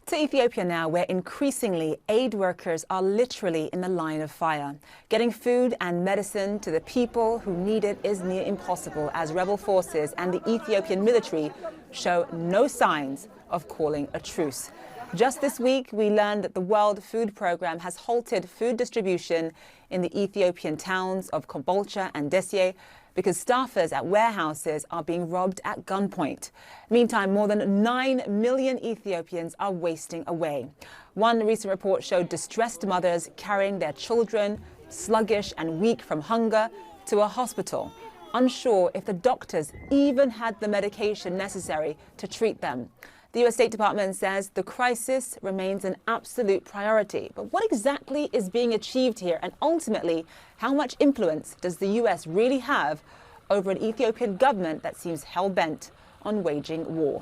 To Ethiopia now, where increasingly aid workers are literally in the line of fire. Getting food and medicine to the people who need it is near impossible as rebel forces and the Ethiopian military show no signs of calling a truce. Just this week, we learned that the World Food Programme has halted food distribution in the Ethiopian towns of Kombolcha and Dessie because staffers at warehouses are being robbed at gunpoint. Meantime, more than 9 million Ethiopians are wasting away. One recent report showed distressed mothers carrying their children, sluggish and weak from hunger, to a hospital, unsure if the doctors even had the medication necessary to treat them. The US State Department says the crisis remains an absolute priority. But what exactly is being achieved here? And ultimately, how much influence does the US really have over an Ethiopian government that seems hell-bent on waging war?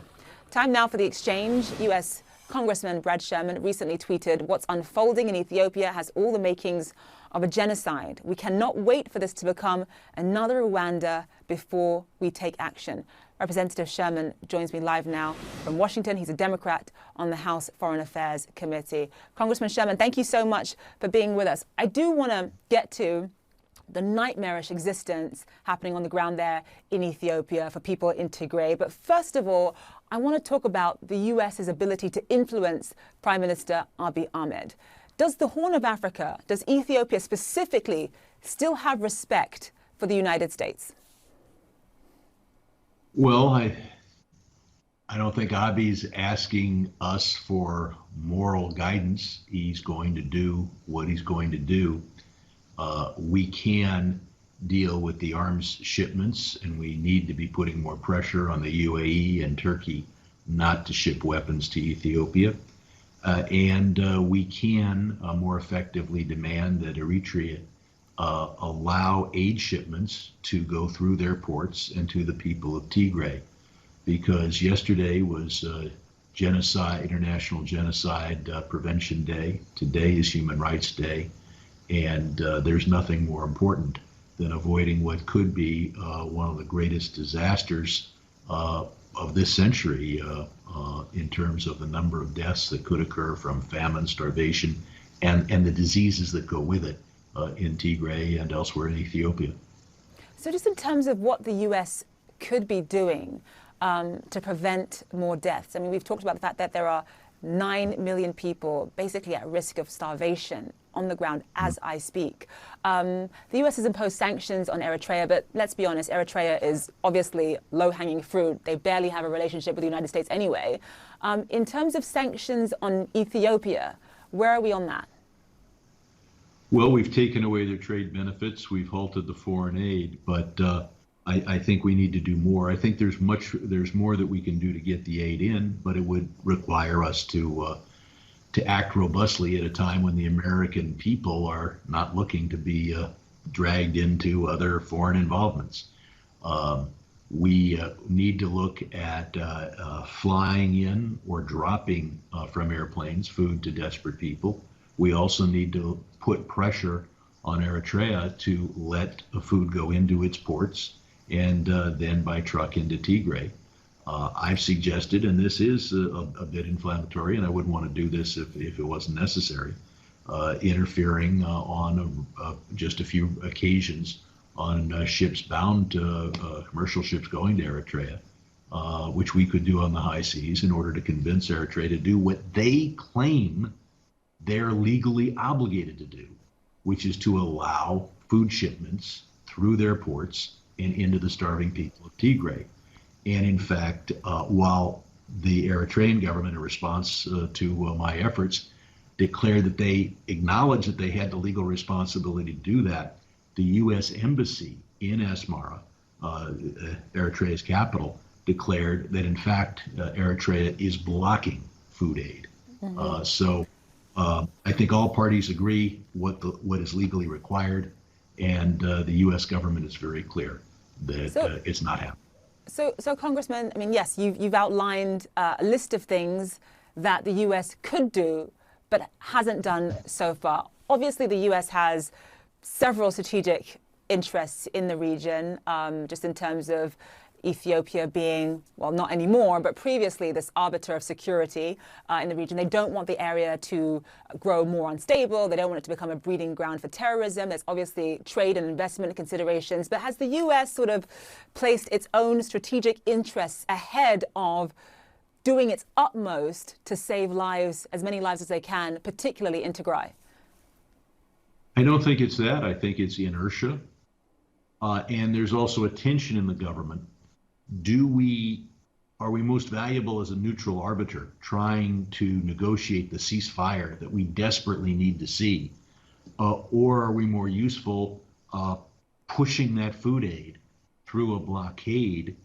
Time now for the exchange. US Congressman Sherman recently tweeted, "What's unfolding in Ethiopia has all the makings of a genocide. We cannot wait for this to become another Rwanda before we take action." Representative Sherman joins me live now from Washington. He's a Democrat on the House Foreign Affairs Committee. Congressman Sherman, thank you so much for being with us. I do want to get to the nightmarish existence happening on the ground there in Ethiopia for people in Tigray. But first of all, I want to talk about the US's ability to influence Prime Minister Abiy Ahmed. Does the Horn of Africa, does Ethiopia specifically still have respect for the United States? Well, I don't think Abiy's asking us for moral guidance. He's going to do what he's going to do. We can deal with the arms shipments, and we need to be putting more pressure on the UAE and Turkey not to ship weapons to Ethiopia. And we can more effectively demand that Eritrea allow aid shipments to go through their ports and to the people of Tigray. Because yesterday was International Genocide Prevention Day. Today is Human Rights Day. And there's nothing more important than avoiding what could be one of the greatest disasters of this century in terms of the number of deaths that could occur from famine, starvation, and the diseases that go with it in Tigray and elsewhere in Ethiopia. So just in terms of what the US could be doing to prevent more deaths, I mean, we've talked about the fact that there are 9 million people basically at risk of starvation on the ground as I speak. The US has imposed sanctions on Eritrea, but let's be honest, Eritrea is obviously low-hanging fruit. They barely have a relationship with the United States anyway. In terms of sanctions on Ethiopia, where are we on that? Well, we've taken away their trade benefits. We've halted the foreign aid, but I think we need to do more. I think there's more that we can do to get the aid in, but it would require us to act robustly at a time when the American people are not looking to be dragged into other foreign involvements. We need to look at flying in or dropping from airplanes food to desperate people. We also need to put pressure on Eritrea to let food go into its ports and then by truck into Tigray. I've suggested, and this is a bit inflammatory, and I wouldn't want to do this if it wasn't necessary, interfering on just a few occasions on ships bound to commercial ships going to Eritrea, which we could do on the high seas in order to convince Eritrea to do what they claim they're legally obligated to do, which is to allow food shipments through their ports and into the starving people of Tigray. And in fact, while the Eritrean government, in response to my efforts, declared that they acknowledged that they had the legal responsibility to do that, the U.S. Embassy in Asmara, Eritrea's capital, declared that in fact Eritrea is blocking food aid. So I think all parties agree what is legally required, and the U.S. government is very clear that it's not happening. So Congressman, I mean, yes, you've outlined a list of things that the U.S. could do, but hasn't done so far. Obviously, the U.S. has several strategic interests in the region, just in terms of Ethiopia being, well, not anymore, but previously this arbiter of security in the region. They don't want the area to grow more unstable. They don't want it to become a breeding ground for terrorism. There's obviously trade and investment considerations. But has the U.S. sort of placed its own strategic interests ahead of doing its utmost to save lives, as many lives as they can, particularly in Tigray? I don't think it's that. I think it's inertia. And there's also a tension in the government. Are we most valuable as a neutral arbiter trying to negotiate the ceasefire that we desperately need to see? Or are we more useful pushing that food aid through a blockade,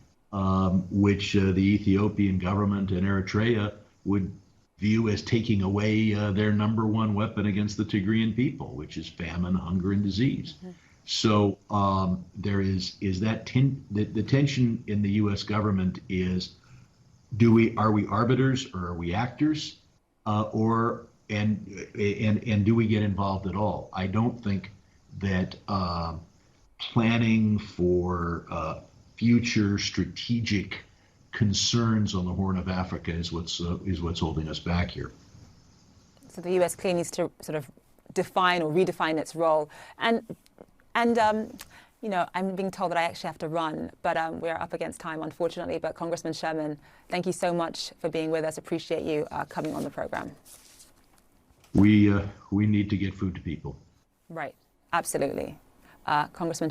which the Ethiopian government and Eritrea would view as taking away their number one weapon against the Tigrayan people, which is famine, hunger, and disease. Mm-hmm. So there is that the tension in the U.S. government is, are we arbiters or are we actors, and do we get involved at all? I don't think that planning for future strategic concerns on the Horn of Africa is what's holding us back here. So the U.S. clearly needs to sort of define or redefine its role. And you know, I'm being told that I actually have to run, but we're up against time, unfortunately. But Congressman Sherman, thank you so much for being with us. Appreciate you coming on the program. We need to get food to people. Right, absolutely. Congressman Sherman.